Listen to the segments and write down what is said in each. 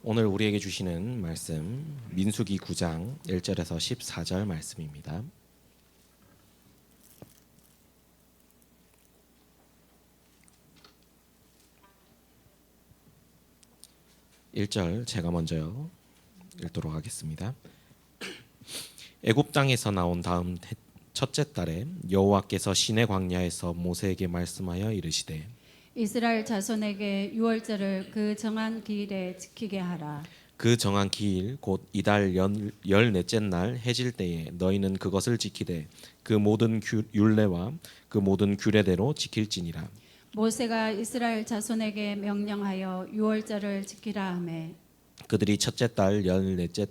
오늘 우리에게 주시는 말씀 민수기 9장 1절에서 14절 말씀입니다. 1절 제가 먼저 읽도록 하겠습니다. 애굽 땅에서 나온 다음 첫째 달에 여호와께서 시내 광야에서 모세에게 말씀하여 이르시되 이스라엘 자손에게 유월절을 그 정한 기일에 지키게 하라. 그 정한 기일 곧 이달 열넷째 날 해질 때에 너희는 그것을 지키되 그 모든 율례와 그 모든 규례대로 지킬지니라. 모세가 이스라엘 자손에게 명령하여 유월절을 지키라 하매 그들이 첫째 달 열넷째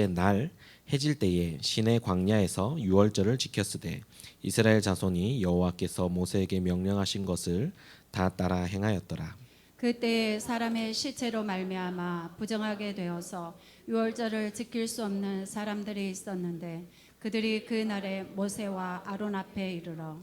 날 해질 때에 시내 광야에서 유월절을 지켰으되 이스라엘 자손이 여호와께서 모세에게 명령하신 것을 다 따라 행하였더라. 그때에 사람의 시체로 말미암아 부정하게 되어서 유월절을 지킬 수 없는 사람들이 있었는데 그들이 그 날에 모세와 아론 앞에 이르러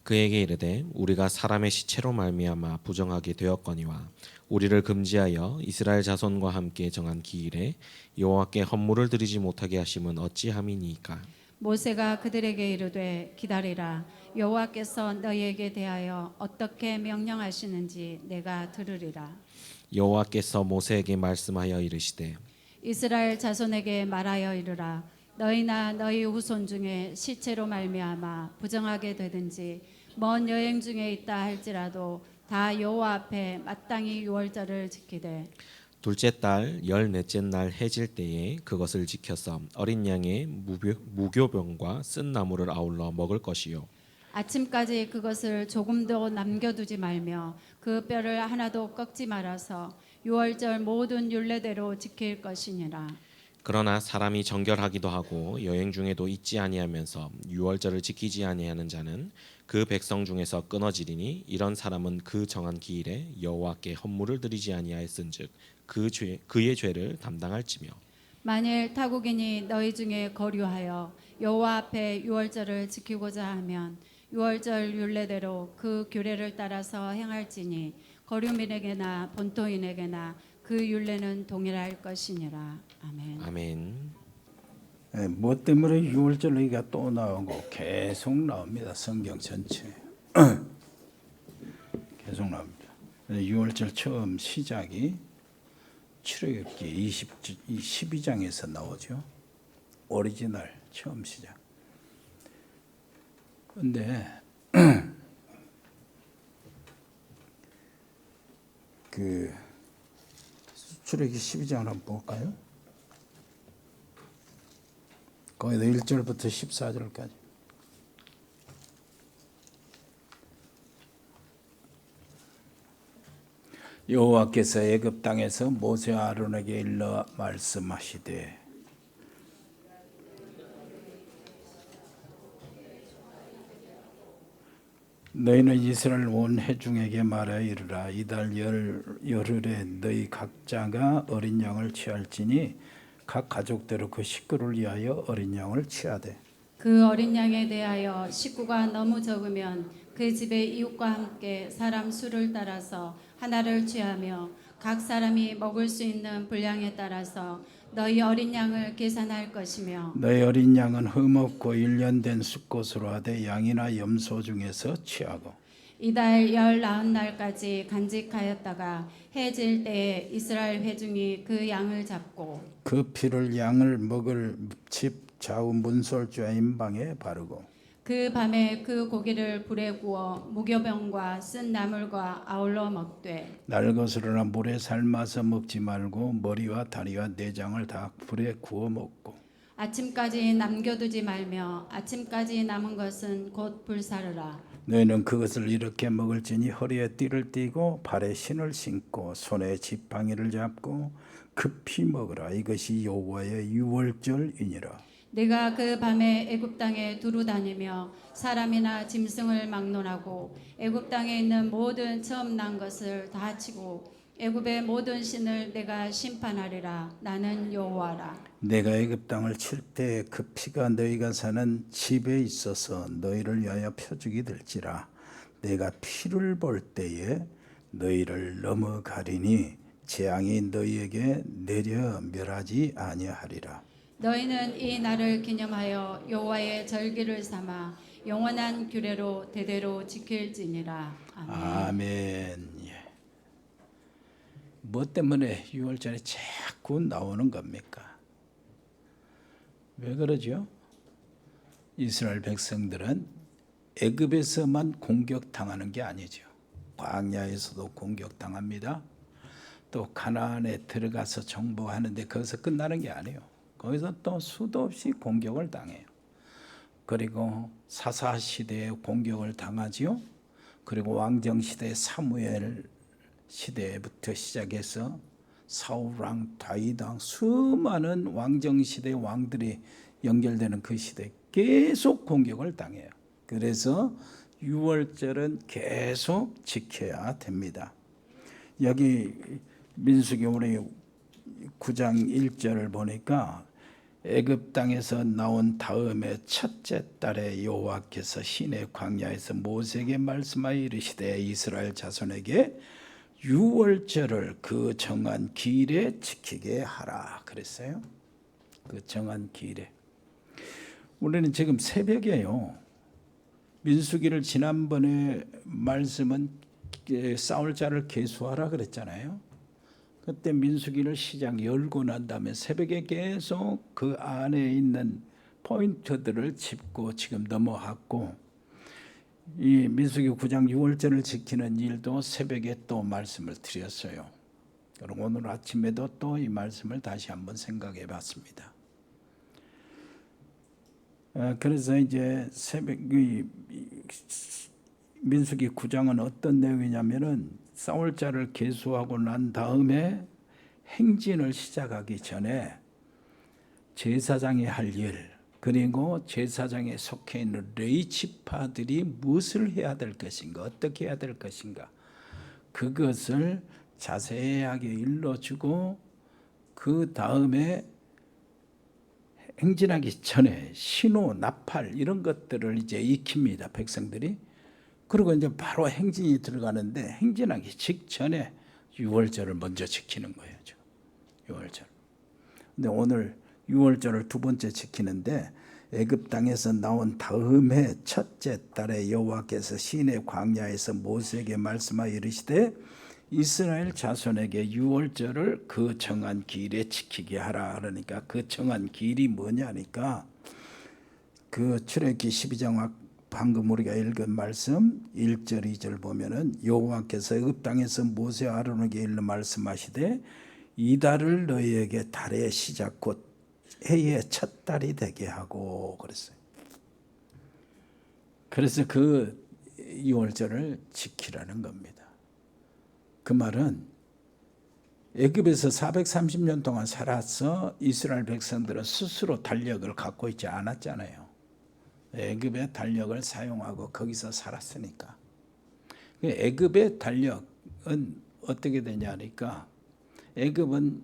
그에게 이르되 우리가 사람의 시체로 말미암아 부정하게 되었거니와 우리를 금지하여 이스라엘 자손과 함께 정한 기일에 여호와께 헌물을 드리지 못하게 하심은 어찌함이니까. 모세가 그들에게 이르되 기다리라. 여호와께서 너희에게 대하여 어떻게 명령하시는지 내가 들으리라. 여호와께서 모세에게 말씀하여 이르시되 이스라엘 자손에게 말하여 이르라. 너희나 너희 후손 중에 시체로 말미암아 부정하게 되든지 먼 여행 중에 있다 할지라도 다 여호와 앞에 마땅히 유월절을 지키되 둘째 달 열넷째 날 해질 때에 그것을 지켜서 어린 양의 무교병과 쓴 나물을 아울러 먹을 것이요 아침까지 그것을 조금도 남겨두지 말며 그 뼈를 하나도 꺾지 말아서 유월절 모든 율례대로 지킬 것이니라. 그러나 사람이 정결하기도 하고 여행 중에도 잊지 아니하면서 유월절을 지키지 아니하는 자는 그 백성 중에서 끊어지리니 이런 사람은 그 정한 기일에 여호와께 헌물을 드리지 아니하였은즉 그의 죄를 담당할지며. 만일 타국인이 너희 중에 거류하여 여호와 앞에 유월절을 지키고자 하면 유월절 율례대로 그 규례를 따라서 행할지니 거류민에게나 본토인에게나 그 율례는 동일할 것이니라. 아멘. 아멘. 뭐 때문에 6월절 얘기가 또 나오고 계속 나옵니다. 성경 전체에 계속 나옵니다. 6월절 처음 시작이 출애굽기 12장에서 나오죠. 오리지널 처음 시작. 근데 그 출애굽기 12장을 한번 볼까요? 거기다 1절부터 14절까지. 여호와께서 애굽 땅에서 모세와 아론에게 일러 말씀하시되 너희는 이스라엘 온 회중에게 말하여 이르라. 이달 열흘에 너희 각자가 어린 양을 취할지니 각 가족대로 그 식구를 위하여 어린 양을 취하되 그 어린 양에 대하여 식구가 너무 적으면 그 집의 이웃과 함께 사람 수를 따라서 하나를 취하며 각 사람이 먹을 수 있는 분량에 따라서 너희 어린 양을 계산할 것이며 너희 어린 양은 흠없고 1년 된 수컷으로 하되 양이나 염소 중에서 취하고 이달 19날까지 간직하였다가 해질 때에 이스라엘 회중이 그 양을 잡고 그 피를 양을 먹을 집 좌우 문설주와 임방에 바르고 그 밤에 그 고기를 불에 구워 무교병과 쓴 나물과 아울러 먹되 날것으로나 물에 삶아서 먹지 말고 머리와 다리와 내장을 다 불에 구워 먹고 아침까지 남겨두지 말며 아침까지 남은 것은 곧 불사르라. 너희는 그것을 이렇게 먹을지니 허리에 띠를 띠고 발에 신을 신고 손에 지팡이를 잡고 급히 먹으라. 이것이 여호와의 유월절이니라. 네가 그 밤에 애굽 땅에 두루 다니며 사람이나 짐승을 막론하고 애굽 땅에 있는 모든 처음 난 것을 다 치고 애굽의 모든 신을 내가 심판하리라. 나는 여호와라. 내가 애굽 땅을 칠 때 그 피가 너희가 사는 집에 있어서 너희를 위하여 표적이 될지라. 내가 피를 볼 때에 너희를 넘어가리니 재앙이 너희에게 내려 멸하지 아니하리라. 너희는 이 날을 기념하여 여호와의 절기를 삼아 영원한 규례로 대대로 지킬지니라. 아멘. 아멘. 예. 뭐 때문에 6월절에 자꾸 나오는 겁니까? 왜 그러죠? 이스라엘 백성들은 애굽에서만 공격당하는 게 아니죠. 광야에서도 공격당합니다. 또 가나안에 들어가서 정복하는데 거기서 끝나는 게 아니에요. 거기서 또 수도 없이 공격을 당해요. 그리고 사사 시대에 공격을 당하지요. 그리고 왕정 시대 사무엘 시대부터 시작해서 사울왕, 다윗왕 수많은 왕정 시대 왕들이 연결되는 그 시대에 계속 공격을 당해요. 그래서 6월절은 계속 지켜야 됩니다. 여기 민수기 우리 9장 1절을 보니까 애굽 땅에서 나온 다음에 첫째 달에 여호와께서 시내 광야에서 모세에게 말씀하여 이르시되 이스라엘 자손에게 6월절을 그 정한 기일에 지키게 하라 그랬어요. 그 정한 기일에. 우리는 지금 새벽에요. 민수기를 지난번에 말씀은 싸울 자를 계수하라 그랬잖아요. 그때 민수기를 시작 열고 난 다음에 새벽에 계속 그 안에 있는 포인트들을 짚고 지금 넘어갔고, 이 민수기 9장 6월절을 지키는 일도 새벽에 또 말씀을 드렸어요. 그리고 오늘 아침에도 또 이 말씀을 다시 한번 생각해 봤습니다. 그래서 이제 새벽 민수기 9장은 어떤 내용이냐면은 싸울 자를 계수하고 난 다음에 행진을 시작하기 전에 제사장이 할 일, 그리고 제사장에 속해 있는 레위 지파들이 무엇을 해야 될 것인가, 어떻게 해야 될 것인가, 그것을 자세하게 일러주고 그 다음에 행진하기 전에 신호, 나팔 이런 것들을 이제 익힙니다, 백성들이. 그리고 이제 바로 행진이 들어가는데 행진하기 직전에 6월절을 먼저 지키는 거예요. 6월절. 근데 오늘 6월절을 두 번째 지키는데 애굽 땅에서 나온 다음에 첫째 달에 여호와께서 시내 광야에서 모세에게 말씀하여 이르시되 이스라엘 자손에게 6월절을 그 정한 기일에 지키게 하라. 그러니까 그 정한 기일이 뭐냐니까 그 출애굽기 12장 방금 우리가 읽은 말씀 1절 2절 보면은 여호와께서 애굽 땅에서 모세 아론에게 일러 말씀하시되 이달을 너희에게 달의 시작 곧 해의 첫 달이 되게 하고 그랬어요. 그래서 그 6월절을 지키라는 겁니다. 그 말은 애굽에서 430년 동안 살아서 이스라엘 백성들은 스스로 달력을 갖고 있지 않았잖아요. 애굽의 달력을 사용하고 거기서 살았으니까. 애굽의 달력은 어떻게 되냐니까 애굽은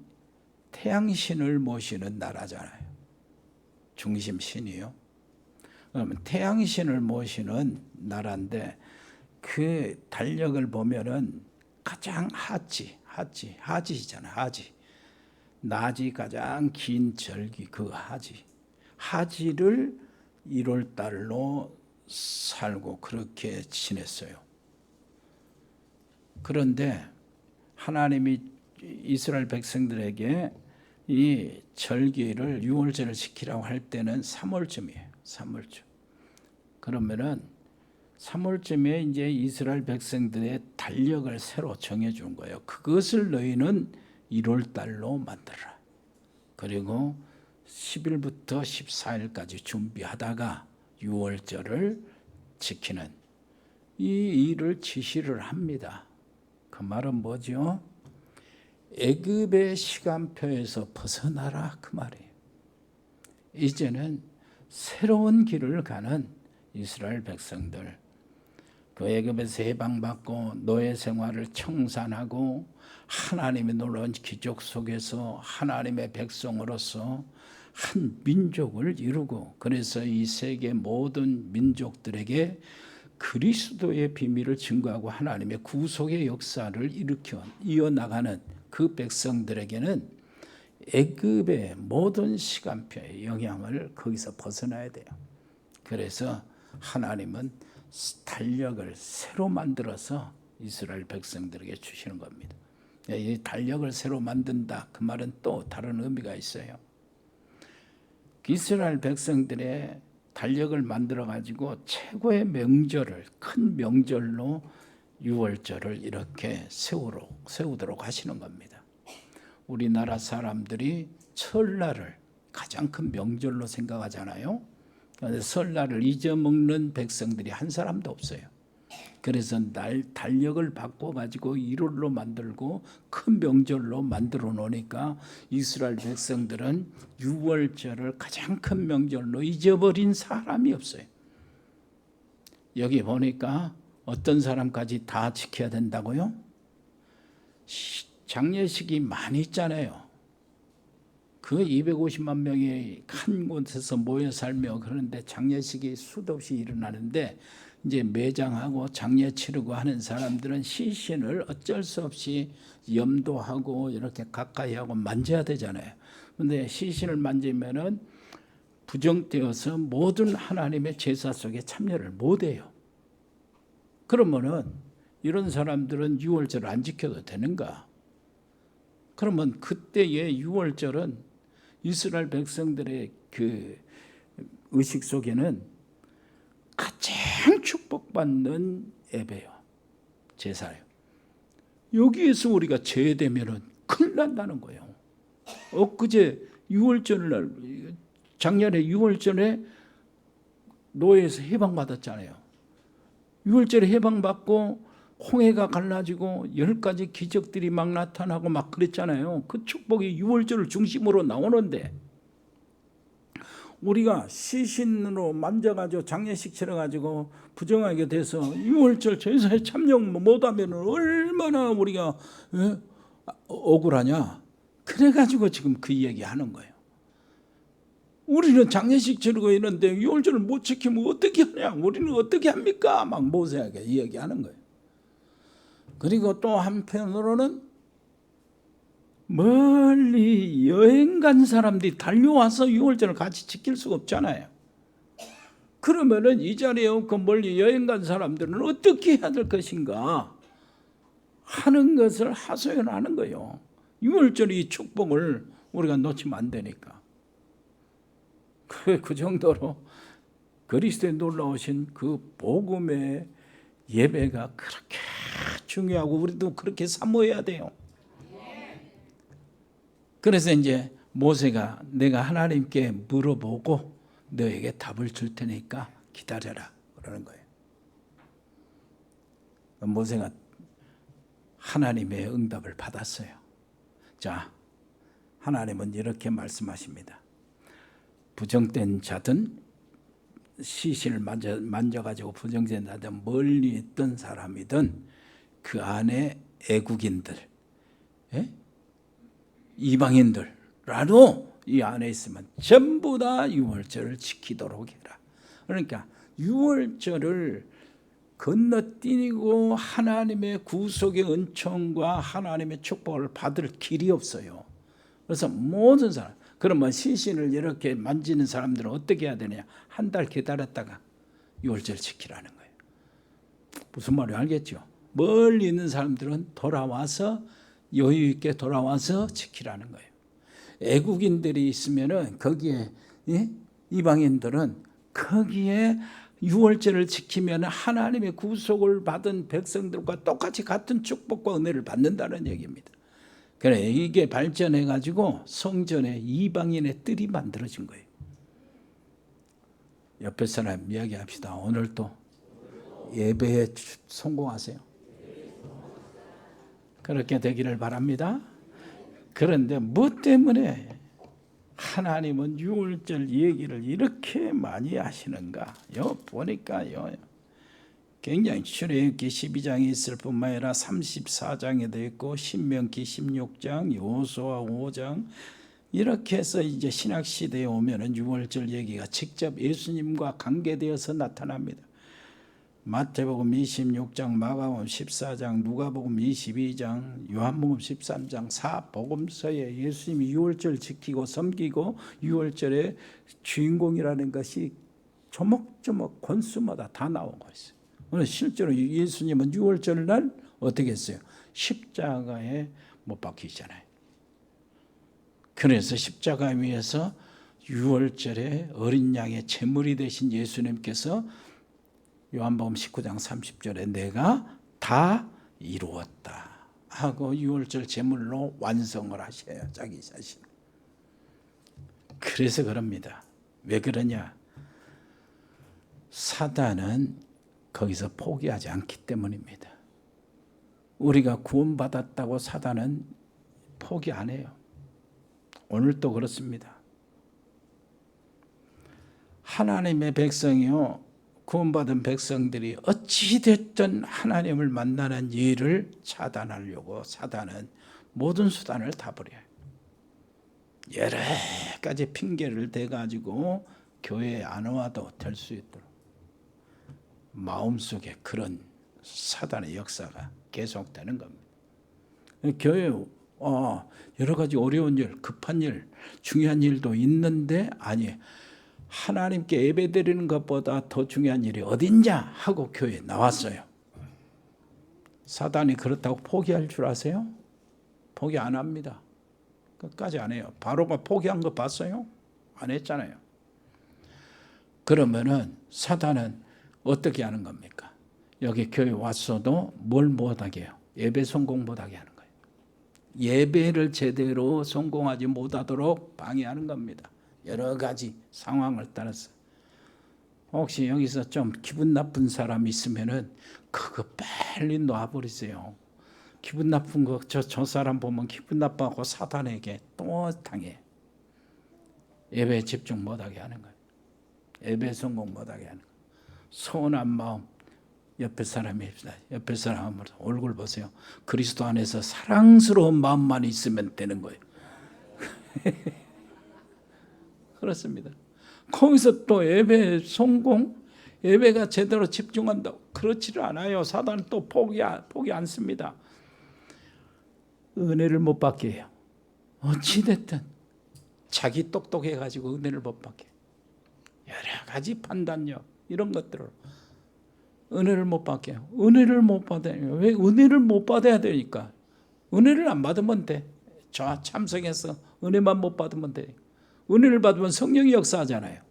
태양신을 모시는 나라잖아요. 중심 신이요. 그러면 태양신을 모시는 나라인데 그 달력을 보면은 가장 하지잖아. 하지. 낮이 가장 긴 절기 그 하지를 1월 달로 살고 그렇게 지냈어요. 그런데 하나님이 이스라엘 백성들에게 이 절기를 6월절을 지키라고 할 때는 3월쯤이에요. 3월쯤. 그러면은 3월쯤에 이제 이스라엘 백성들의 달력을 새로 정해준 거예요. 그것을 너희는 1월 달로 만들어라. 그리고 10일부터 14일까지 준비하다가 6월절을 지키는 이 일을 지시를 합니다. 그 말은 뭐죠? 애굽의 시간표에서 벗어나라 그 말이에요. 이제는 새로운 길을 가는 이스라엘 백성들, 그 애굽에서 해방받고 노예 생활을 청산하고 하나님의 놀라운 기적 속에서 하나님의 백성으로서 한 민족을 이루고, 그래서 이 세계 모든 민족들에게 그리스도의 비밀을 증거하고 하나님의 구속의 역사를 이어나가는 그 백성들에게는 애굽의 모든 시간표의 영향을 거기서 벗어나야 돼요. 그래서 하나님은 달력을 새로 만들어서 이스라엘 백성들에게 주시는 겁니다. 이 달력을 새로 만든다, 그 말은 또 다른 의미가 있어요. 이스라엘 백성들의 달력을 만들어 가지고 최고의 명절을, 큰 명절로 유월절을 이렇게 세우도록 하시는 겁니다. 우리나라 사람들이 설날을 가장 큰 명절로 생각하잖아요. 그런데 설날을 잊어먹는 백성들이 한 사람도 없어요. 그래서 달력을 바꿔가지고 1월로 만들고 큰 명절로 만들어 놓으니까 이스라엘 백성들은 유월절을 가장 큰 명절로 잊어버린 사람이 없어요. 여기 보니까 어떤 사람까지 다 지켜야 된다고요? 장례식이 많이 있잖아요. 그 250만 명이 한 곳에서 모여 살며 그런데 장례식이 수도 없이 일어나는데 이제 매장하고 장례 치르고 하는 사람들은 시신을 어쩔 수 없이 염도하고 이렇게 가까이 하고 만져야 되잖아요. 그런데 시신을 만지면은 부정되어서 모든 하나님의 제사 속에 참여를 못해요. 그러면은 이런 사람들은 유월절을 안 지켜도 되는가? 그러면 그때의 유월절은 이스라엘 백성들의 그 의식 속에는 가장 축복받는 예배요, 제사예요. 여기에서 우리가 제외되면은 큰일 난다는 거예요. 엊그제 6월절 작년에 6월절에 노예에서 해방받았잖아요. 6월절에 해방받고 홍해가 갈라지고 10가지 기적들이 막 나타나고 막 그랬잖아요. 그 축복이 6월절을 중심으로 나오는데 우리가 시신으로 만져가지고 장례식 치러가지고 부정하게 돼서 6월절 제사에 참여 못하면 얼마나 우리가 억울하냐. 그래가지고 지금 그 얘기 하는 거예요. 우리는 장례식 치르고 있는데 6월절을 못 지키면 어떻게 하냐. 우리는 어떻게 합니까? 막 모세에게 이 얘기하는 거예요. 그리고 또 한편으로는 멀리 여행 간 사람들이 달려와서 6월절을 같이 지킬 수가 없잖아요. 그러면은 이 자리에 없고 멀리 여행 간 사람들은 어떻게 해야 될 것인가 하는 것을 하소연하는 거예요. 6월절 이 축복을 우리가 놓치면 안 되니까. 그 정도로 그리스도에 놀라오신 그 복음의 예배가 그렇게 중요하고 우리도 그렇게 사모해야 돼요. 그래서 이제 모세가 내가 하나님께 물어보고 너에게 답을 줄 테니까 기다려라 그러는 거예요. 모세가 하나님의 응답을 받았어요. 자, 하나님은 이렇게 말씀하십니다. 부정된 자든 시신을 만져가지고 부정된 자든 멀리 있던 사람이든 그 안에 애국인들, 이방인들라도 이 안에 있으면 전부 다 유월절을 지키도록 해라. 그러니까 유월절을 건너뛰고 하나님의 구속의 은총과 하나님의 축복을 받을 길이 없어요. 그래서 모든 사람, 그러면 시신을 이렇게 만지는 사람들은 어떻게 해야 되느냐? 한 달 기다렸다가 유월절 지키라는 거예요. 무슨 말인지 알겠죠? 멀리 있는 사람들은 돌아와서 여유 있게 돌아와서 지키라는 거예요. 애국인들이 있으면은 거기에 이방인들은 거기에 유월절을 지키면 하나님의 구속을 받은 백성들과 똑같이 같은 축복과 은혜를 받는다는 얘기입니다. 그래 이게 발전해 가지고 성전에 이방인의 뜰이 만들어진 거예요. 옆에 사람 이야기합시다. 오늘도 예배에 성공하세요. 그렇게 되기를 바랍니다. 그런데 뭐 때문에 하나님은 유월절 얘기를 이렇게 많이 하시는가요? 보니까요. 굉장히 출애굽기 12장에 있을 뿐만 아니라 34장에도 있고 신명기 16장, 여호수아 5장 이렇게 해서 이제 신약 시대에 오면은 유월절 얘기가 직접 예수님과 관계되어서 나타납니다. 마태복음 26장, 마가복음 14장, 누가복음 22장, 요한복음 13장, 사복음서에 예수님이 유월절 지키고 섬기고 유월절의 주인공이라는 것이 조목조목 권수마다 다 나온 것이에요. 오늘 실제로 예수님은 유월절 날 어떻게 했어요? 십자가에 못 박히잖아요. 그래서 십자가 위에서 유월절에 어린 양의 제물이 되신 예수님께서 요한복음 19장 30절에 내가 다 이루었다 하고 유월절 제물로 완성을 하셔요. 자기 자신. 그래서 그럽니다. 왜 그러냐? 사단은 거기서 포기하지 않기 때문입니다. 우리가 구원받았다고 사단은 포기 안 해요. 오늘도 그렇습니다. 하나님의 백성이요, 구원받은 백성들이 어찌됐든 하나님을 만나는 일을 차단하려고 사단은 모든 수단을 다 부려요. 여러 가지 핑계를 대가지고 교회에 안 와도 될 수 있도록 마음속에 그런 사단의 역사가 계속되는 겁니다. 교회 여러 가지 어려운 일, 급한 일, 중요한 일도 있는데 아니 하나님께 예배드리는 것보다 더 중요한 일이 어딨냐 하고 교회에 나왔어요. 사단이 그렇다고 포기할 줄 아세요? 포기 안 합니다. 끝까지 안 해요. 바로가 포기한 거 봤어요? 안 했잖아요. 그러면은 사단은 어떻게 하는 겁니까? 여기 교회 왔어도 뭘 못하게 해요? 예배 성공 못하게 하는 거예요. 예배를 제대로 성공하지 못하도록 방해하는 겁니다. 여러 가지 상황을 따라서. 혹시 여기서 좀 기분 나쁜 사람 있으면은 그거 빨리 놔버리세요. 기분 나쁜 거 저 사람 보면 기분 나빠하고 사단에게 또 당해. 예배에 집중 못하게 하는 거예요. 예배 성공 못하게 하는 거예요. 서운한 마음 옆에 사람이 옆에 사람 얼굴 보세요. 그리스도 안에서 사랑스러운 마음만 있으면 되는 거예요. 그렇습니다. 거기서 또 예배 성공, 예배가 제대로 집중한다고 그렇지를 않아요. 사단은 또 포기 않습니다. 은혜를 못 받게 해요. 어찌됐든 자기 똑똑해가지고 은혜를 못 받게. 여러 가지 판단력 이런 것들을 은혜를 못 받게 해요. 은혜를 못 받아요. 왜 은혜를 못 받아야 되니까? 은혜를 안 받으면 돼. 저 참석해서 은혜만 못 받으면 돼. 은혜를 받으면 성령이 역사하잖아요.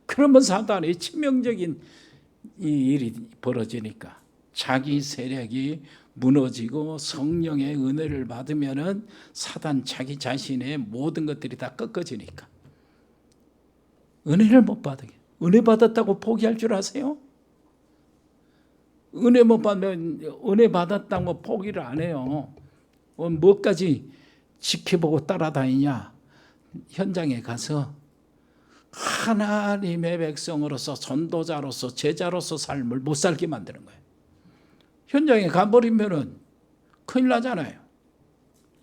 그러면 사단이 치명적인 이 일이 벌어지니까 자기 세력이 무너지고 성령의 은혜를 받으면은 사단 자기 자신의 모든 것들이 다 꺾어지니까 은혜를 못 받게. 은혜 받았다고 포기할 줄 아세요? 은혜 못 받으면 은혜 받았다고 포기를 안 해요. 뭐까지 지켜보고 따라다니냐? 현장에 가서 하나님의 백성으로서 전도자로서 제자로서 삶을 못 살게 만드는 거예요. 현장에 가버리면은 큰일 나잖아요.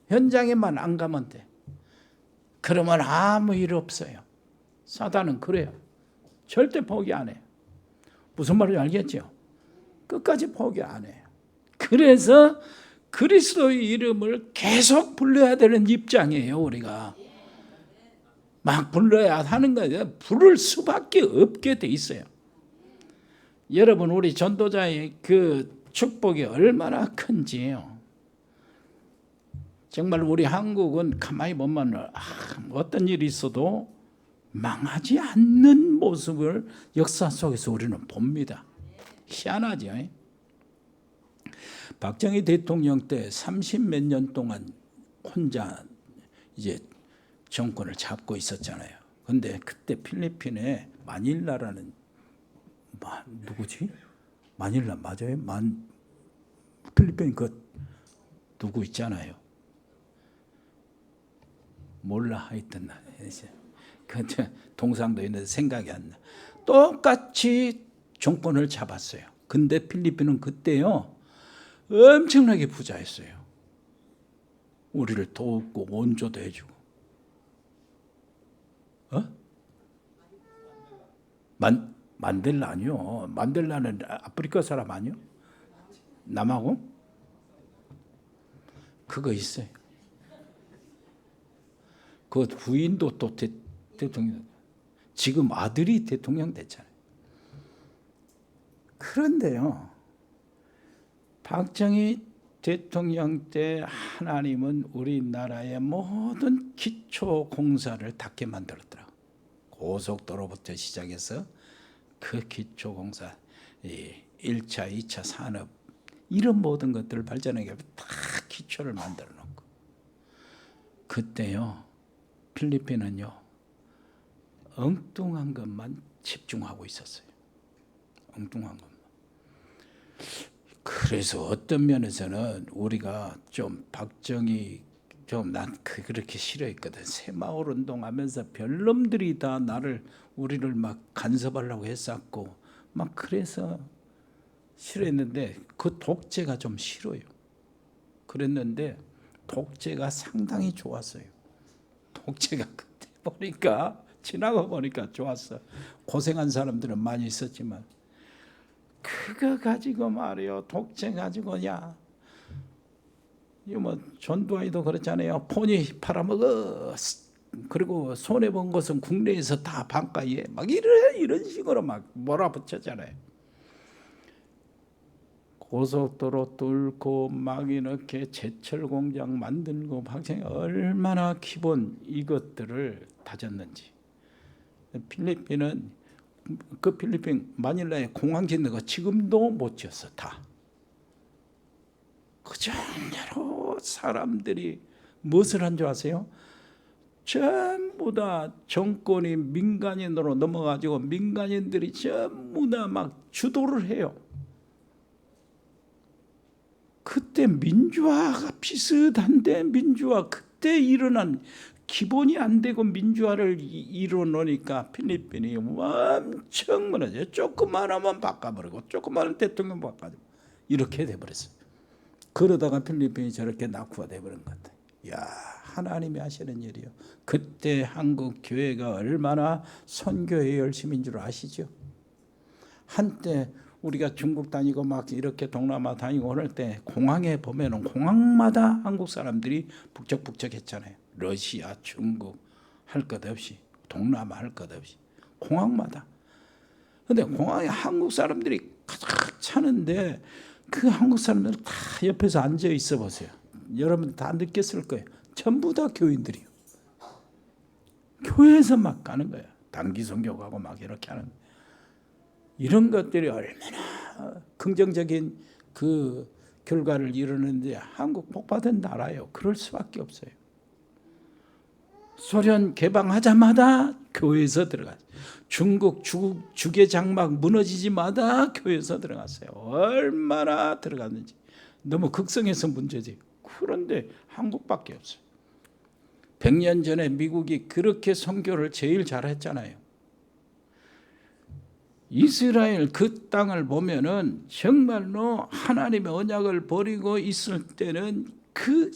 현장에만 안 가면 돼. 그러면 아무 일 없어요. 사단은 그래요. 절대 포기 안 해요. 무슨 말인지 알겠죠? 끝까지 포기 안 해요. 그래서 그리스도의 이름을 계속 불러야 되는 입장이에요. 우리가 막 불러야 하는 거예요. 부를 수밖에 없게 돼 있어요. 여러분 우리 전도자의 그 축복이 얼마나 큰지요. 정말 우리 한국은 가만히 보면 어떤 일이 있어도 망하지 않는 모습을 역사 속에서 우리는 봅니다. 희한하죠. 박정희 대통령 때 30몇 년 동안 혼자 이제 정권을 잡고 있었잖아요. 근데 그때 필리핀에 마닐라라는 누구지? 마닐라 맞아요? 필리핀 그 누구 있잖아요. 몰라 하여튼 그 동상도 있는데 생각이 안 나. 똑같이 정권을 잡았어요. 근데 필리핀은 그때요 엄청나게 부자였어요. 우리를 돕고 원조도 해주고. 만델라 아니요. 만델라는 아프리카 사람 아니요? 남하고? 그거 있어요. 그 부인도 또 대통령, 지금 아들이 대통령 됐잖아요. 그런데요, 박정희 대통령 때 하나님은 우리나라의 모든 기초 공사를 닿게 만들었더라고. 고속도로부터 시작해서 그 기초 공사, 1차, 2차 산업, 이런 모든 것들을 발전하게 다 기초를 만들어 놓고, 그때요 필리핀은요 엉뚱한 것만 집중하고 있었어요. 엉뚱한 것만. 그래서 어떤 면에서는 우리가 좀 박정희 좀 난 그렇게 싫어했거든. 새마을 운동하면서 별놈들이 다 우리를 막 간섭하려고 했었고 막 그래서 싫어했는데 그 독재가 좀 싫어요. 그랬는데 독재가 상당히 좋았어요. 독재가 그때 보니까 지나가 보니까 좋았어. 고생한 사람들은 많이 있었지만 그거 가지고 말이요, 독재 가지고 야, 이거 뭐 전두환이도 그렇잖아요. 폰이 팔아먹어. 그리고 손해 본 것은 국내에서 다 반가에 막 이런 식으로 막 몰아붙였잖아요. 고속도로 뚫고 막 이렇게 제철 공장 만들고 박정희 얼마나 기본 이것들을 다졌는지. 필리핀은 그 필리핀 마닐라에 공항 짓는 거 지금도 못 지었어. 다. 그 정도로 사람들이 무엇을 한 줄 아세요? 전부 다 정권이 민간인으로 넘어가지고 민간인들이 전부 다 막 주도를 해요. 그때 민주화가 비슷한데 민주화 그때 일어난 기본이 안 되고 민주화를 이뤄놓으니까 필리핀이 엄청 무너져요. 조금만 하면 바꿔버리고 조금만 대통령 바꿔버리고 이렇게 돼버렸어요. 그러다가 필리핀이 저렇게 낙후가 돼버린 것 같아요. 야, 하나님이 하시는 일이요. 그때 한국 교회가 얼마나 선교에 열심인 줄 아시죠? 한때 우리가 중국 다니고 막 이렇게 동남아 다니고 그럴 때 공항에 보면은 공항마다 한국 사람들이 북적북적했잖아요. 러시아, 중국 할 것 없이, 동남아 할 것 없이 공항마다. 근데 공항에 한국 사람들이 가득 차는데 그 한국 사람들 다 옆에서 앉아 있어 보세요. 여러분 다 느꼈을 거예요. 전부 다 교인들이요. 교회에서 막 가는 거예요. 단기 선교 가고 막 이렇게 하는 거예요. 이런 것들이 얼마나 긍정적인 그 결과를 이루는데 한국 복받은 나라예요. 그럴 수밖에 없어요. 소련 개방하자마자 교회에서 들어갔어요. 중국 주계 장막 무너지지마다 교회에서 들어갔어요. 얼마나 들어갔는지. 너무 극성해서 문제지. 그런데 한국밖에 없어요. 100년 전에 미국이 그렇게 선교를 제일 잘했잖아요. 이스라엘 그 땅을 보면은 정말로 하나님의 언약을 버리고 있을 때는 그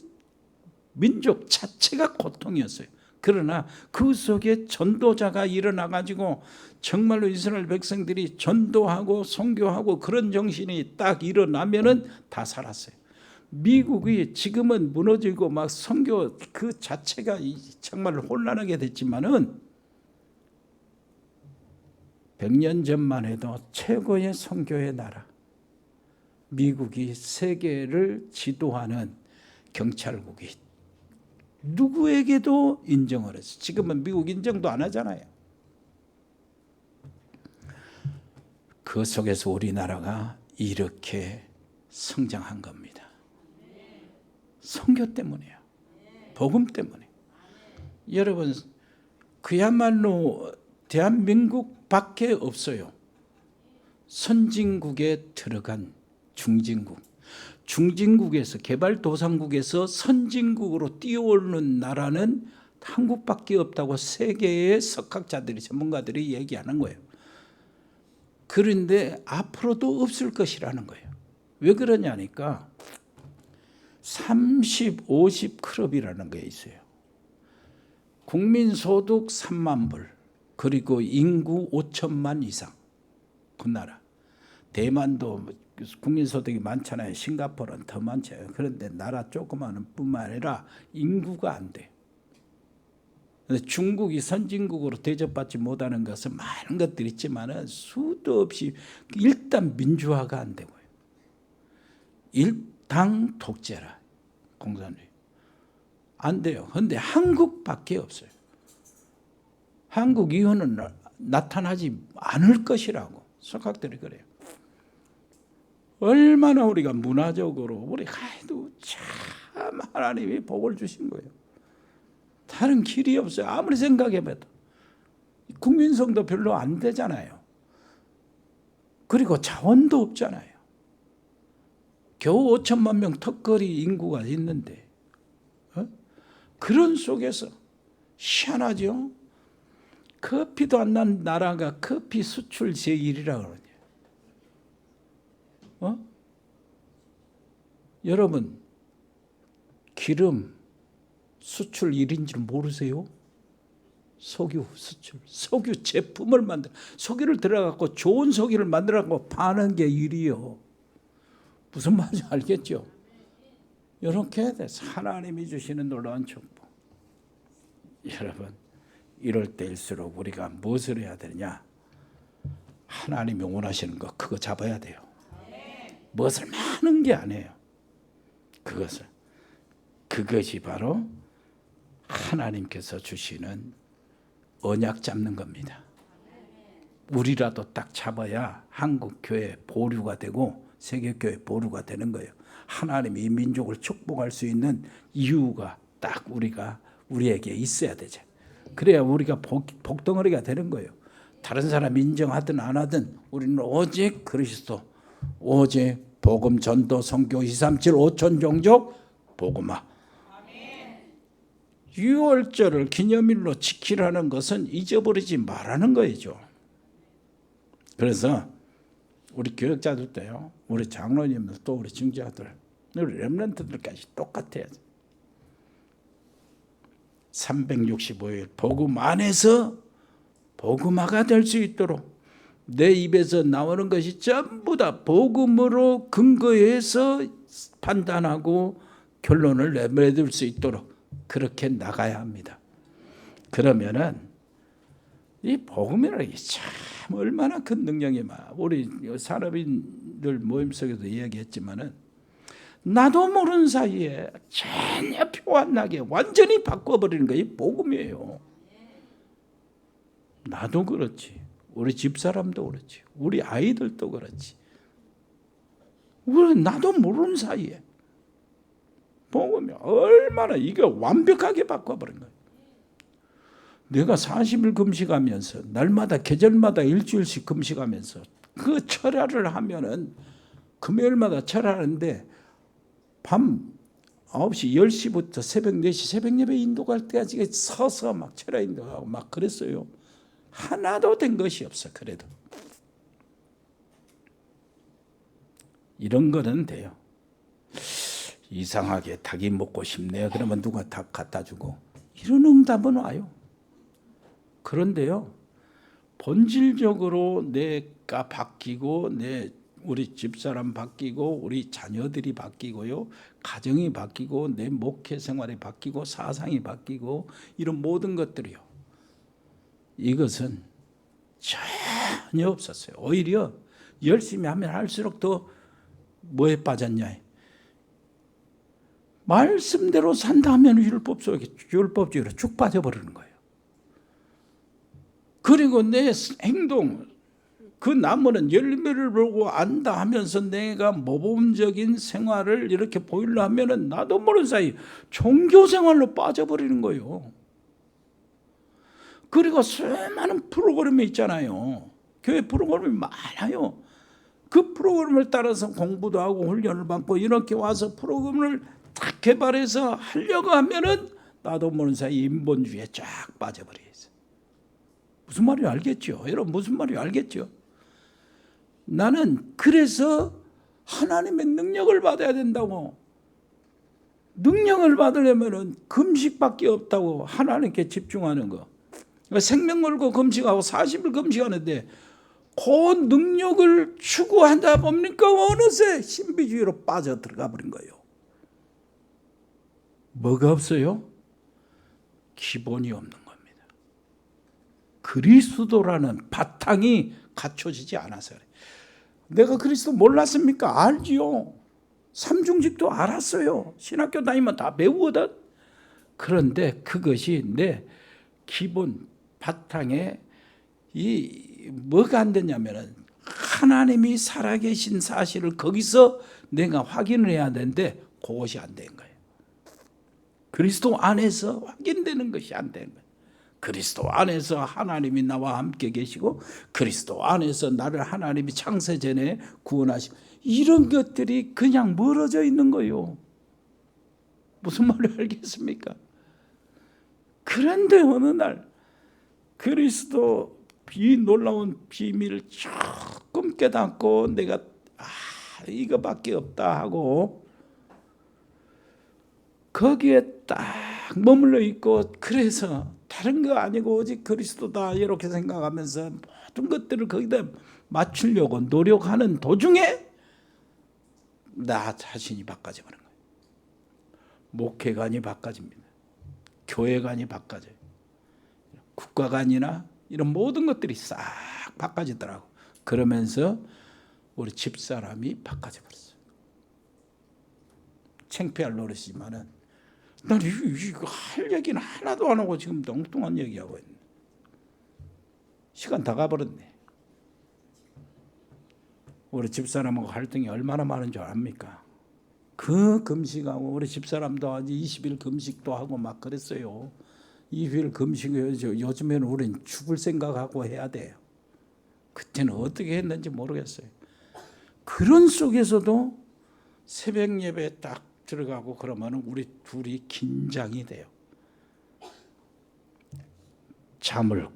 민족 자체가 고통이었어요. 그러나 그 속에 전도자가 일어나 가지고 정말로 이스라엘 백성들이 전도하고 선교하고 그런 정신이 딱 일어나면은 다 살았어요. 미국이 지금은 무너지고 막 선교 그 자체가 정말 혼란하게 됐지만은 100년 전만 해도 최고의 선교의 나라. 미국이 세계를 지도하는 경찰국이 누구에게도 인정을 했어요. 지금은 미국 인정도 안 하잖아요. 그 속에서 우리나라가 이렇게 성장한 겁니다. 선교 때문이에요. 복음 때문에. 여러분 그야말로 대한민국밖에 없어요. 선진국에 들어간 중진국. 중진국에서 개발도상국에서 선진국으로 뛰어오르는 나라는 한국밖에 없다고 세계의 석학자들이 전문가들이 얘기하는 거예요. 그런데 앞으로도 없을 것이라는 거예요. 왜 그러냐니까 30, 50 클럽이라는 게 있어요. 국민소득 3만 불 그리고 인구 5천만 이상 그 나라. 대만도 국민소득이 많잖아요. 싱가포르는 더 많죠. 그런데 나라 조그마한 뿐만 아니라 인구가 안 돼요. 중국이 선진국으로 대접받지 못하는 것은 많은 것들이 있지만 수도 없이 일단 민주화가 안 되고요. 일당 독재라. 공산주의. 안 돼요. 그런데 한국밖에 없어요. 한국 이후는 나타나지 않을 것이라고 석학들이 그래요. 얼마나 우리가 문화적으로 우리가 해도 참 하나님이 복을 주신 거예요. 다른 길이 없어요. 아무리 생각해봐도 국민성도 별로 안 되잖아요. 그리고 자원도 없잖아요. 겨우 5천만 명 턱걸이 인구가 있는데 그런 속에서 희한하죠. 커피도 안 난 나라가 커피 수출 제1이라고 그러냐. 여러분 기름 수출 1인 줄 모르세요? 석유 수출, 석유 제품을 만들, 석유를 들어갖고 좋은 석유를 만들어갖고 파는 게 일이요. 무슨 말인지 알겠죠? 이렇게 돼서 하나님이 주시는 놀라운 축복. 여러분 이럴 때일수록 우리가 무엇을 해야 되느냐? 하나님이 원하시는 거 그거 잡아야 돼요. 무엇을 많은 게 아니에요. 그것이 바로 하나님께서 주시는 언약 잡는 겁니다. 우리라도 딱 잡아야 한국 교회 보류가 되고 세계 교회 보류가 되는 거예요. 하나님이 이 민족을 축복할 수 있는 이유가 딱 우리에게 있어야 되죠. 그래야 우리가 복덩어리가 되는 거예요. 다른 사람 인정하든 안 하든 우리는 오직 그리스도, 오직 복음 전도 선교 237 5천 종족 복음화. 유월절을 기념일로 지키라는 것은 잊어버리지 말라는 거죠. 그래서 우리 교역자들도요, 우리 장로님들 또 우리 증자들, 우리 렘넌트들까지 똑같아요. 365일 복음 안에서 복음화가 될 수 있도록 내 입에서 나오는 것이 전부 다 복음으로 근거해서 판단하고 결론을 내뱉을 수 있도록 그렇게 나가야 합니다. 그러면은 이 복음이라는 게 참 얼마나 큰 능력이 많아. 우리 산업인들 모임 속에서 이야기했지만은 나도 모르는 사이에 전혀 표 안 나게 완전히 바꿔버리는 게 이 복음이에요. 나도 그렇지. 우리 집사람도 그렇지. 우리 아이들도 그렇지. 나도 모르는 사이에 복음이 얼마나 이게 완벽하게 바꿔버린 거예요. 내가 40일 금식하면서 날마다 계절마다 일주일씩 금식하면서 그 철야를 하면은 금요일마다 철야하는데 밤 9시 10시부터 새벽 4시 새벽 예배 인도갈 때까지 서서 막 철야 인도하고 막 그랬어요. 하나도 된 것이 없어. 그래도 이런 거는 돼요. 이상하게 닭이 먹고 싶네요. 그러면 누가 닭 갖다 주고 이런 응답은 와요. 그런데요, 본질적으로 내가 바뀌고 우리 집사람 바뀌고 우리 자녀들이 바뀌고요, 가정이 바뀌고 내 목회 생활이 바뀌고 사상이 바뀌고 이런 모든 것들이요, 이것은 전혀 없었어요. 오히려 열심히 하면 할수록 더 뭐에 빠졌냐? 말씀대로 산다 하면 율법주의로 쭉 빠져버리는 거예요. 그리고 내 행동, 그 나무는 열매를 보고 안다 하면서 내가 모범적인 생활을 이렇게 보이려 하면은 나도 모르는 사이 종교 생활로 빠져버리는 거예요. 그리고 수많은 프로그램이 있잖아요. 교회 프로그램이 많아요. 그 프로그램을 따라서 공부도 하고 훈련을 받고 이렇게 와서 프로그램을 딱 개발해서 하려고 하면은 나도 모르는 사이 인본주의에 쫙 빠져버려요. 무슨 말인지 알겠죠? 여러분 무슨 말인지 알겠죠? 나는 그래서 하나님의 능력을 받아야 된다고. 능력을 받으려면 금식밖에 없다고. 하나님께 집중하는 거. 생명 걸고 금식하고 40일 금식하는데 그 능력을 추구하다 보니까 어느새 신비주의로 빠져 들어가 버린 거예요. 뭐가 없어요? 기본이 없는 겁니다. 그리스도라는 바탕이 갖춰지지 않아서 그래요. 내가 그리스도 몰랐습니까? 알지요. 삼중직도 알았어요. 신학교 다니면 다 배우거든. 그런데 그것이 내 기본 바탕에 뭐가 안 되냐면은 하나님이 살아계신 사실을 거기서 내가 확인을 해야 되는데 그것이 안 된 거예요. 그리스도 안에서 확인되는 것이 안 된 거예요. 그리스도 안에서 하나님이 나와 함께 계시고 그리스도 안에서 나를 하나님이 창세전에 구원하시고 이런 것들이 그냥 멀어져 있는 거예요. 무슨 말을 알겠습니까? 그런데 어느 날 그리스도 이 놀라운 비밀을 조금 깨닫고 내가 이거밖에 없다 하고 거기에 딱 머물러 있고 그래서 다른 거 아니고 오직 그리스도다 이렇게 생각하면서 모든 것들을 거기다 맞추려고 노력하는 도중에 나 자신이 바꿔져 버린 거예요. 목회관이 바꿔집니다. 교회관이 바꿔져요. 국가관이나 이런 모든 것들이 싹 바꿔지더라고. 그러면서 우리 집사람이 바꿔져 버렸어요. 창피할 노릇이지만은 난 이거 할 얘기는 하나도 안 하고 지금 엉뚱한 얘기하고 있네. 시간 다 가버렸네. 우리 집사람하고 갈등이 얼마나 많은 줄 압니까? 그 금식하고 우리 집사람도 아직 20일 금식도 하고 막 그랬어요. 20일 금식해야죠. 요즘에는 우린 죽을 생각하고 해야 돼요. 그때는 어떻게 했는지 모르겠어요. 그런 속에서도 새벽 예배에 딱 들어가고 그러면 우리 둘이 긴장이 돼요. 잠을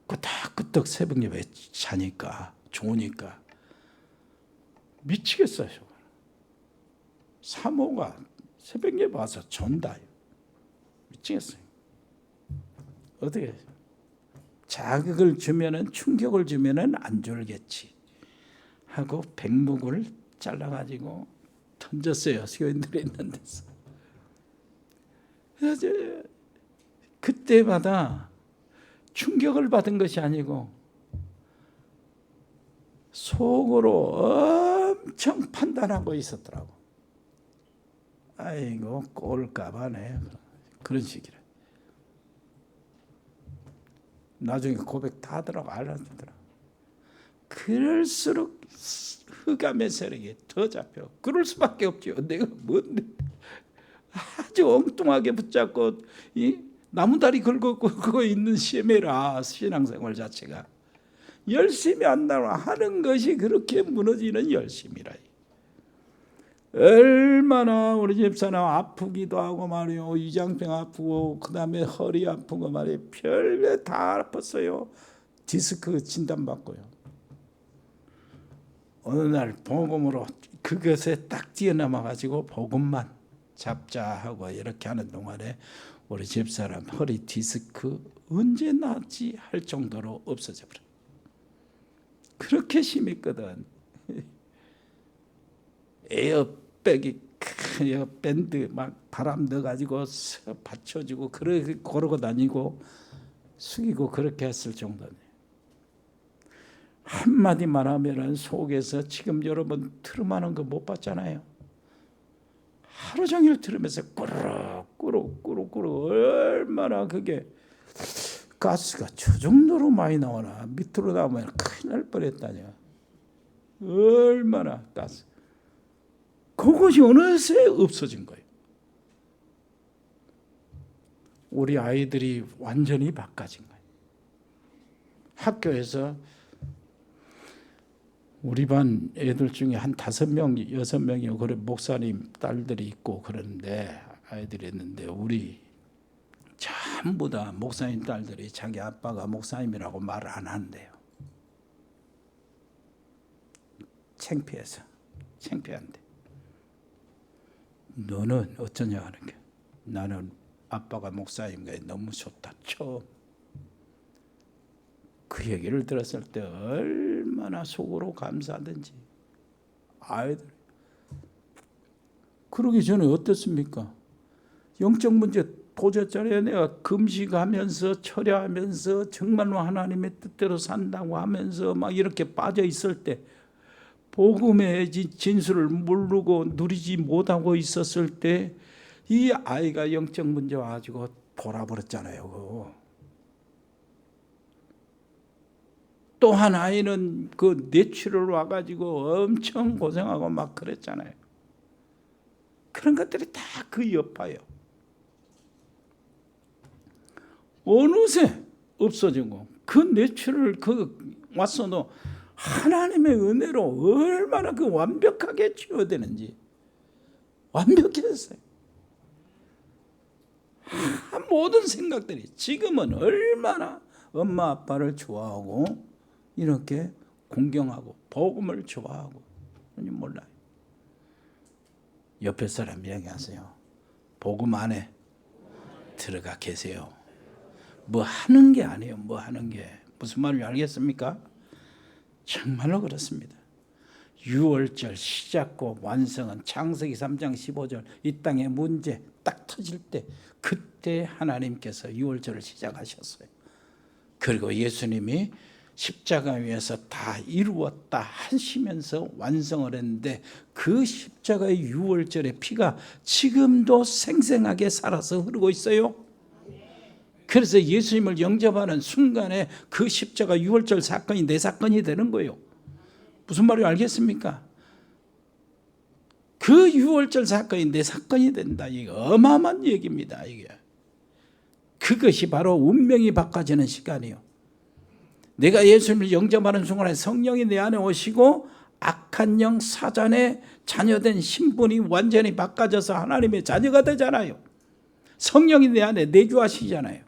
끄덕끄덕 새벽 예배에 자니까 좋으니까 미치겠어요. 사모가 새벽 예배 와서 전다. 미치겠어요. 어떻게 해요? 자극을 주면은 충격을 주면은 안 졸겠지 하고 백목을 잘라가지고 던졌어요. 교인들이 있는 데서. 그때마다 충격을 받은 것이 아니고 속으로 엄청 판단하고 있었더라고. 아이고 꼴까봐네. 그런 식이라. 나중에 고백 다 하더라고. 알아듣더라고. 그럴수록 흑암의 세력이 더 잡혀. 그럴 수밖에 없죠. 내가 뭔데 아주 엉뚱하게 붙잡고 이 나무다리 긁고 있는 시메라 신앙생활 자체가 열심히 한다고 하는 것이 그렇게 무너지는 열심이라. 얼마나 우리 집사람 아프기도 하고 말이요. 위장병 아프고 그다음에 허리 아프고 말이요. 별게 다 아팠어요. 디스크 진단받고요. 어느 날 복음으로 그것에 딱 뛰어넘어 가지고 복음만 잡자 하고 이렇게 하는 동안에 우리 집사람 허리 디스크 언제 낫지 할 정도로 없어져 버려. 그렇게 심했거든. 에어백이 에어밴드 막 바람 넣어가지고 받쳐주고 그렇게 걸어 다니고 숙이고 그렇게 했을 정도네. 한마디 말하면은 속에서 지금 여러분 트름하는 거 못 봤잖아요. 하루 종일 들으면서 꾸룩꾸룩 얼마나 그게 가스가 저 정도로 많이 나오나. 밑으로 나오면 큰일 날 뻔했다냐. 얼마나 가스. 그것이 어느새 없어진 거예요. 우리 아이들이 완전히 바꿔진 거예요. 학교에서 우리 반 애들 중에 한 5명, 6명이 그래 목사님 딸들이 있고 그러는데 아이들이 있는데 우리 전부 다 목사님 딸들이 자기 아빠가 목사님이라고 말을 안 한대요. 창피해서. 창피한데. 너는 어쩌냐 하는 게 나는 아빠가 목사인 게 너무 좋다. 처음 그 얘기를 들었을 때 얼마나 속으로 감사하든지. 아이들 그러기 전에 어떻습니까? 영적 문제 도졌잖아요. 내가 금식하면서 철야하면서 정말로 하나님의 뜻대로 산다고 하면서 막 이렇게 빠져 있을 때, 복음의 진수를 모르고 누리지 못하고 있었을 때 이 아이가 영적 문제 와가지고 돌아버렸잖아요. 또 한 아이는 그 뇌출혈 와가지고 엄청 고생하고 막 그랬잖아요. 그런 것들이 다 그 여파예요. 어느새 없어지고 그 뇌출을 왔어도 하나님의 은혜로 얼마나 그 완벽하게 치유되는지 완벽했어요. 모든 생각들이 지금은 얼마나 엄마 아빠를 좋아하고 이렇게 공경하고 복음을 좋아하고 몰라요. 옆에 사람 이야기하세요. 복음 안에 들어가 계세요. 뭐 하는 게 아니에요. 뭐 하는 게 무슨 말인지 알겠습니까? 정말로 그렇습니다. 유월절 시작과 완성은 창세기 3장 15절 이 땅의 문제 딱 터질 때 그때 하나님께서 유월절을 시작하셨어요. 그리고 예수님이 십자가 위에서 다 이루었다 하시면서 완성을 했는데 그 십자가의 유월절의 피가 지금도 생생하게 살아서 흐르고 있어요. 그래서 예수님을 영접하는 순간에 그 십자가 유월절 사건이 내 사건이 되는 거예요. 무슨 말인지 알겠습니까? 그 유월절 사건이 내 사건이 된다. 이게 어마어마한 얘기입니다. 이게. 그것이 바로 운명이 바꿔지는 시간이에요. 내가 예수님을 영접하는 순간에 성령이 내 안에 오시고 악한 영 사단의 자녀된 신분이 완전히 바꿔져서 하나님의 자녀가 되잖아요. 성령이 내 안에 내주하시잖아요.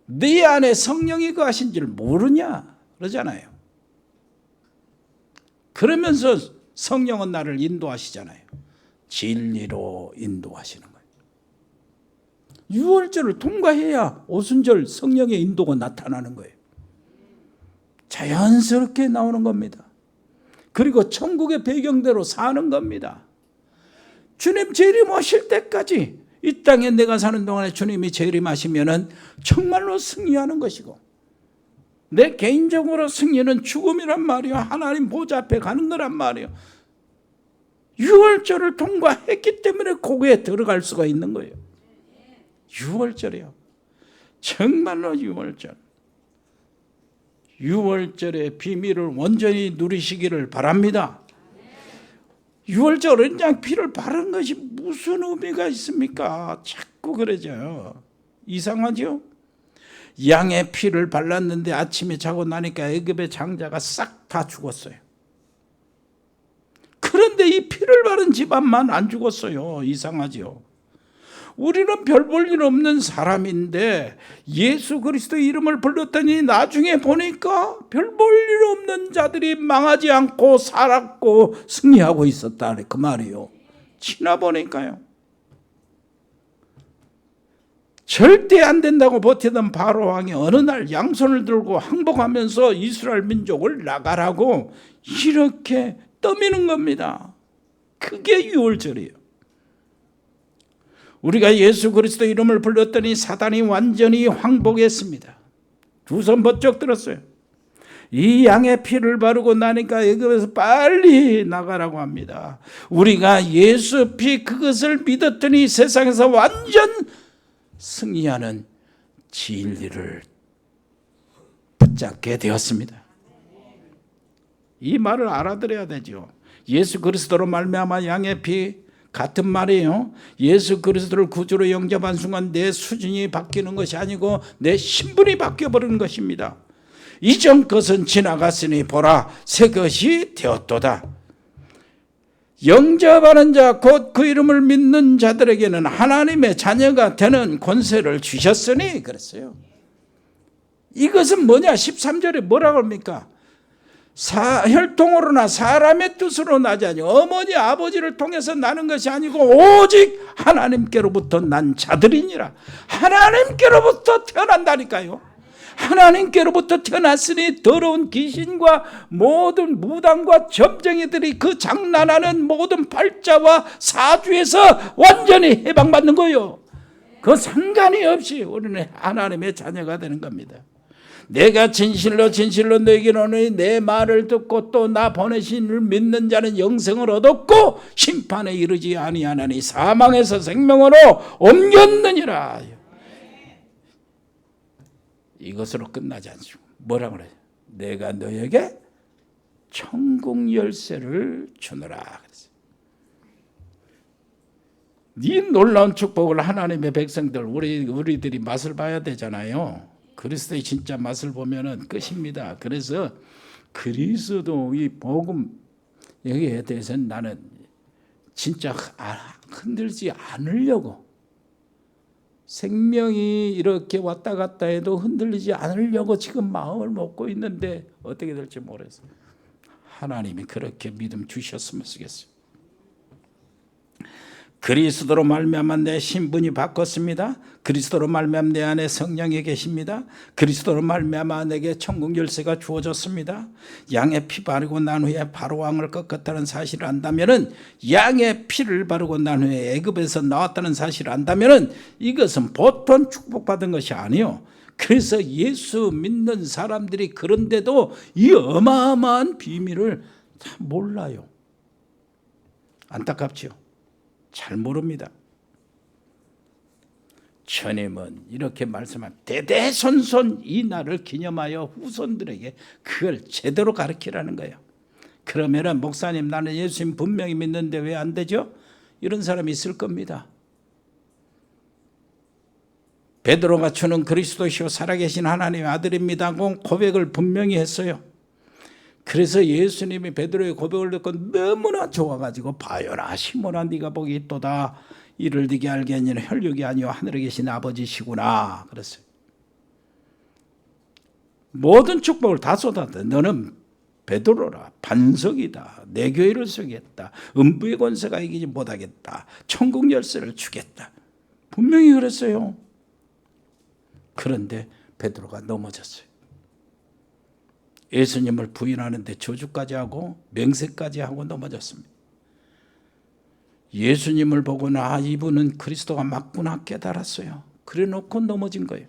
내 안에 성령이 거하신 줄 모르냐 그러잖아요. 그러면서 성령은 나를 인도하시잖아요. 진리로 인도하시는 거예요. 유월절을 통과해야 오순절 성령의 인도가 나타나는 거예요. 자연스럽게 나오는 겁니다. 그리고 천국의 배경대로 사는 겁니다. 주님 재림하실 때까지 이 땅에 내가 사는 동안에 주님이 재림하시면은 정말로 승리하는 것이고, 내 개인적으로 승리는 죽음이란 말이요, 하나님 보좌 앞에 가는 거란 말이요. 유월절을 통과했기 때문에 거기에 들어갈 수가 있는 거예요. 유월절이요. 정말로 유월절. 유월절의 비밀을 온전히 누리시기를 바랍니다. 유월절은 그냥 피를 바르는 것이 무슨 의미가 있습니까? 자꾸 그러죠. 이상하죠? 양의 피를 발랐는데 아침에 자고 나니까 애굽의 장자가 싹 다 죽었어요. 그런데 이 피를 바른 집안만 안 죽었어요. 이상하죠? 우리는 별 볼 일 없는 사람인데 예수 그리스도 이름을 불렀더니 나중에 보니까 별 볼 일 없는 자들이 망하지 않고 살았고 승리하고 있었다 그 말이에요. 지나보니까요. 절대 안 된다고 버티던 바로 왕이 어느 날 양손을 들고 항복하면서 이스라엘 민족을 나가라고 이렇게 떠미는 겁니다. 그게 유월절이에요. 우리가 예수 그리스도 이름을 불렀더니 사단이 완전히 항복했습니다. 두 손 번쩍 들었어요. 이 양의 피를 바르고 나니까 애굽에서 빨리 나가라고 합니다. 우리가 예수 피 그것을 믿었더니 세상에서 완전 승리하는 진리를 붙잡게 되었습니다. 이 말을 알아들어야 되죠. 예수 그리스도로 말미암아 양의 피 같은 말이에요. 예수 그리스도를 구주로 영접한 순간 내 수준이 바뀌는 것이 아니고 내 신분이 바뀌어버리는 것입니다. 이전 것은 지나갔으니 보라 새 것이 되었도다. 영접하는 자 곧 그 이름을 믿는 자들에게는 하나님의 자녀가 되는 권세를 주셨으니 그랬어요. 이것은 뭐냐? 13절에 뭐라고 합니까? 혈통으로나 사람의 뜻으로 나지 아니고 어머니 아버지를 통해서 나는 것이 아니고 오직 하나님께로부터 난 자들이니라. 하나님께로부터 태어난다니까요. 하나님께로부터 태어났으니 더러운 귀신과 모든 무당과 점쟁이들이 그 장난하는 모든 팔자와 사주에서 완전히 해방받는 거예요. 그 상관이 없이 우리는 하나님의 자녀가 되는 겁니다. 내가 진실로 진실로 너에게 이르노니 내 말을 듣고 또 나 보내신 이를 믿는 자는 영생을 얻었고 심판에 이르지 아니하나니 사망에서 생명으로 옮겼느니라. 이것으로 끝나지 않습니다. 뭐라 그래요? 내가 너에게 천국 열쇠를 주노라 그랬어요. 이 놀라운 축복을 하나님의 백성들 우리들이 맛을 봐야 되잖아요. 그리스도의 진짜 맛을 보면은 끝입니다. 그래서 그리스도의 복음 여기에 대해서는 나는 진짜 흔들지 않으려고, 생명이 이렇게 왔다 갔다 해도 흔들리지 않으려고 지금 마음을 먹고 있는데 어떻게 될지 모르겠어요. 하나님이 그렇게 믿음 주셨으면 쓰겠어요. 그리스도로 말미암아 내 신분이 바꿨습니다. 그리스도로 말미암아 내 안에 성령이 계십니다. 그리스도로 말미암아 내게 천국 열쇠가 주어졌습니다. 양의 피 바르고 난 후에 바로 왕을 꺾었다는 사실을 안다면은, 양의 피를 바르고 난 후에 애굽에서 나왔다는 사실을 안다면은 이것은 보통 축복받은 것이 아니에요. 그래서 예수 믿는 사람들이 그런데도 이 어마어마한 비밀을 다 몰라요. 안타깝죠. 잘 모릅니다. 주님은 이렇게 말씀한 대대손손 이 날을 기념하여 후손들에게 그걸 제대로 가르치라는 거예요. 그러면은 목사님 나는 예수님 분명히 믿는데 왜 안 되죠? 이런 사람이 있을 겁니다. 베드로가 주는 그리스도시요 살아계신 하나님의 아들입니다고 고백을 분명히 했어요. 그래서 예수님이 베드로의 고백을 듣고 너무나 좋아가지고 바요나 시몬아 네가 복이 있도다. 이를 네게 알게 하니 혈육이 아니요 하늘에 계신 아버지시구나 그랬어요. 모든 축복을 다 쏟았다. 너는 베드로라, 반석이다. 내 교회를 세우겠다. 음부의 권세가 이기지 못하겠다. 천국 열쇠를 주겠다. 분명히 그랬어요. 그런데 베드로가 넘어졌어요. 예수님을 부인하는데 저주까지 하고 맹세까지 하고 넘어졌습니다. 예수님을 보고나 이분은 그리스도가 맞구나 깨달았어요. 그래 놓고 넘어진 거예요.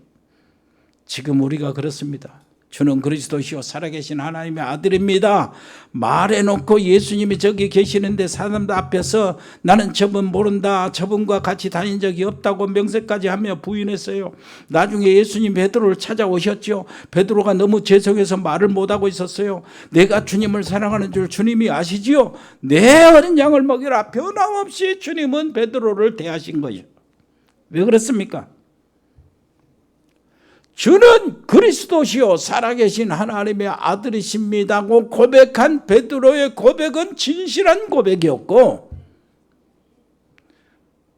지금 우리가 그렇습니다. 주는 그리스도시요 살아계신 하나님의 아들입니다. 말해놓고 예수님이 저기 계시는데 사람들 앞에서 나는 저분 모른다, 저분과 같이 다닌 적이 없다고 명세까지 하며 부인했어요. 나중에 예수님 베드로를 찾아오셨죠. 베드로가 너무 죄송해서 말을 못하고 있었어요. 내가 주님을 사랑하는 줄 주님이 아시지요. 내 어린 양을 먹이라. 변함없이 주님은 베드로를 대하신 거예요. 왜 그렇습니까? 주는 그리스도시요 살아계신 하나님의 아들이십니다고 고백한 베드로의 고백은 진실한 고백이었고,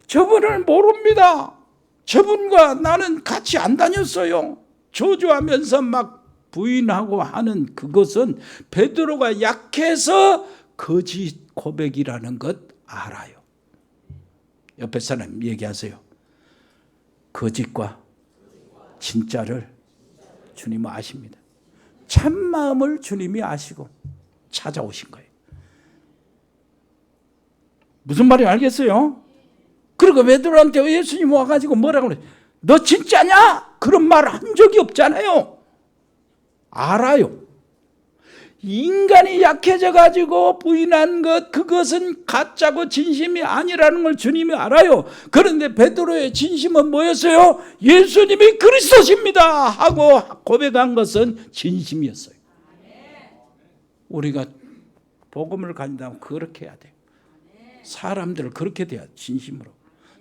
저분을 모릅니다. 저분과 나는 같이 안 다녔어요. 저주하면서 막 부인하고 하는 그것은 베드로가 약해서 거짓 고백이라는 것 알아요. 옆에 사람 얘기하세요. 거짓과 진짜를 주님은 아십니다. 참마음을 주님이 아시고 찾아오신 거예요. 무슨 말인지 알겠어요? 그리고 베드로한테 예수님 와가지고 뭐라고 그래? 너 진짜냐? 그런 말 한 적이 없잖아요. 알아요. 인간이 약해져가지고 부인한 것, 그것은 가짜고 진심이 아니라는 걸 주님이 알아요. 그런데 베드로의 진심은 뭐였어요? 예수님이 그리스도십니다 하고 고백한 것은 진심이었어요. 우리가 복음을 가진다면 그렇게 해야 돼요. 사람들을 그렇게 돼야 진심으로.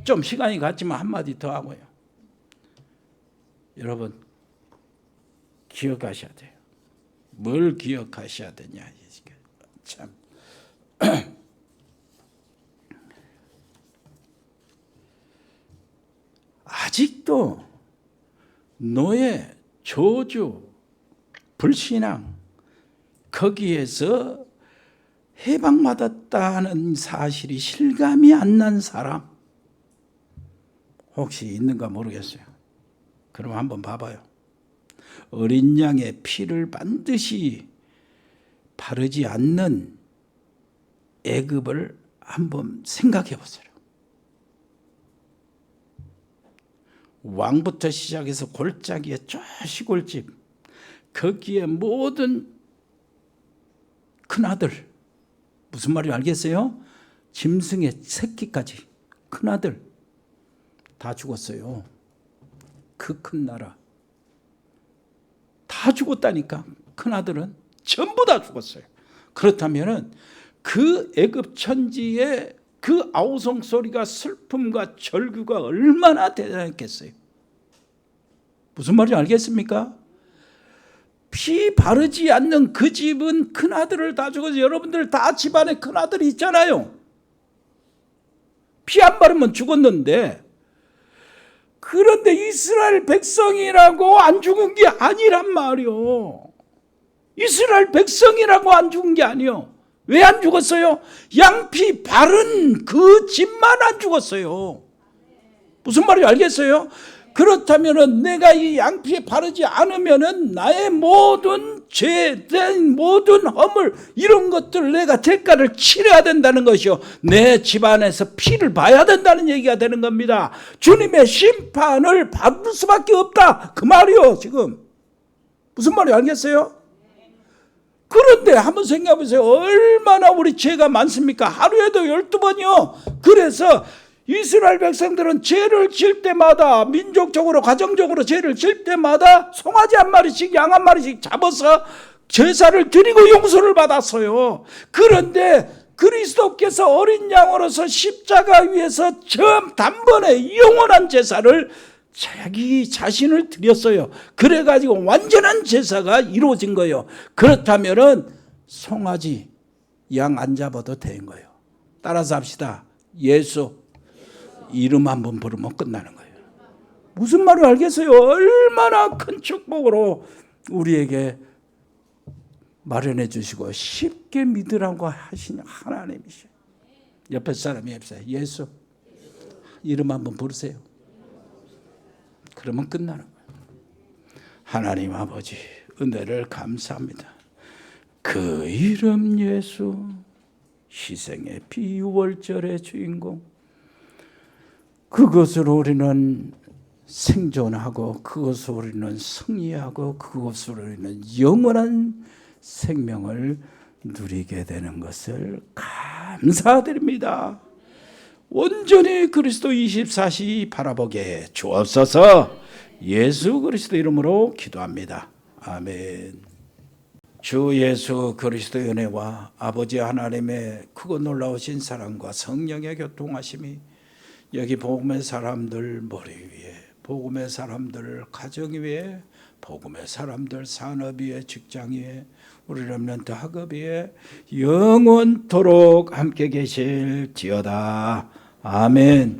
좀 시간이 갔지만 한마디 더 하고요. 여러분 기억하셔야 돼요. 뭘 기억하셔야 되냐. 참. 아직도 노예, 저주, 불신앙 거기에서 해방받았다는 사실이 실감이 안 난 사람 혹시 있는가 모르겠어요. 그럼 한번 봐봐요. 어린 양의 피를 반드시 바르지 않는 애굽을 한번 생각해 보세요. 왕부터 시작해서 골짜기에 저 시골집, 거기에 모든 큰아들, 무슨 말인지 알겠어요? 짐승의 새끼까지 큰아들 다 죽었어요. 그 큰 나라 다 죽었다니까. 큰아들은 전부 다 죽었어요. 그렇다면 그 애굽 천지의 그 아우성 소리가, 슬픔과 절규가 얼마나 대단했겠어요. 무슨 말인지 알겠습니까? 피 바르지 않는 그 집은 큰아들을 다 죽어서, 여러분들 다 집안에 큰아들이 있잖아요. 피 안 바르면 죽었는데, 그런데 이스라엘 백성이라고 안 죽은 게 아니란 말이요. 이스라엘 백성이라고 안 죽은 게 아니요. 왜 안 죽었어요? 양피 바른 그 집만 안 죽었어요. 무슨 말인지 알겠어요? 그렇다면 내가 이 양피에 바르지 않으면 나의 모든 죄, 모든 허물, 이런 것들 내가 대가를 치러야 된다는 것이요. 내 집안에서 피를 봐야 된다는 얘기가 되는 겁니다. 주님의 심판을 받을 수밖에 없다, 그 말이요. 지금 무슨 말인지 알겠어요? 그런데 한번 생각해 보세요. 얼마나 우리 죄가 많습니까? 하루에도 12번이요. 그래서 이스라엘 백성들은 죄를 질 때마다, 민족적으로 가정적으로 죄를 질 때마다 송아지 한 마리씩, 양 한 마리씩 잡아서 제사를 드리고 용서를 받았어요. 그런데 그리스도께서 어린 양으로서 십자가 위에서 처음 단번에 영원한 제사를 자기 자신을 드렸어요. 그래가지고 완전한 제사가 이루어진 거예요. 그렇다면은 송아지, 양 안 잡아도 되는 거예요. 따라서 합시다. 예수 이름 한번 부르면 끝나는 거예요. 무슨 말을 알겠어요? 얼마나 큰 축복으로 우리에게 마련해 주시고 쉽게 믿으라고 하시는 하나님이시죠. 옆에 사람이 없어요. 예수 이름 한번 부르세요. 그러면 끝나는 거예요. 하나님 아버지, 은혜를 감사합니다. 그 이름 예수, 희생의 비유월절의 주인공, 그것으로 우리는 생존하고, 그것으로 우리는 승리하고, 그것으로 우리는 영원한 생명을 누리게 되는 것을 감사드립니다. 온전히 그리스도 24시 바라보게 주옵소서. 예수 그리스도 이름으로 기도합니다. 아멘. 주 예수 그리스도의 은혜와 아버지 하나님의 크고 놀라우신 사랑과 성령의 교통하심이 여기 복음의 사람들 머리 위에, 복음의 사람들 가정 위에, 복음의 사람들 산업 위에, 직장 위에, 우리 렘넌트 학업 위에 영원토록 함께 계실지어다. 아멘.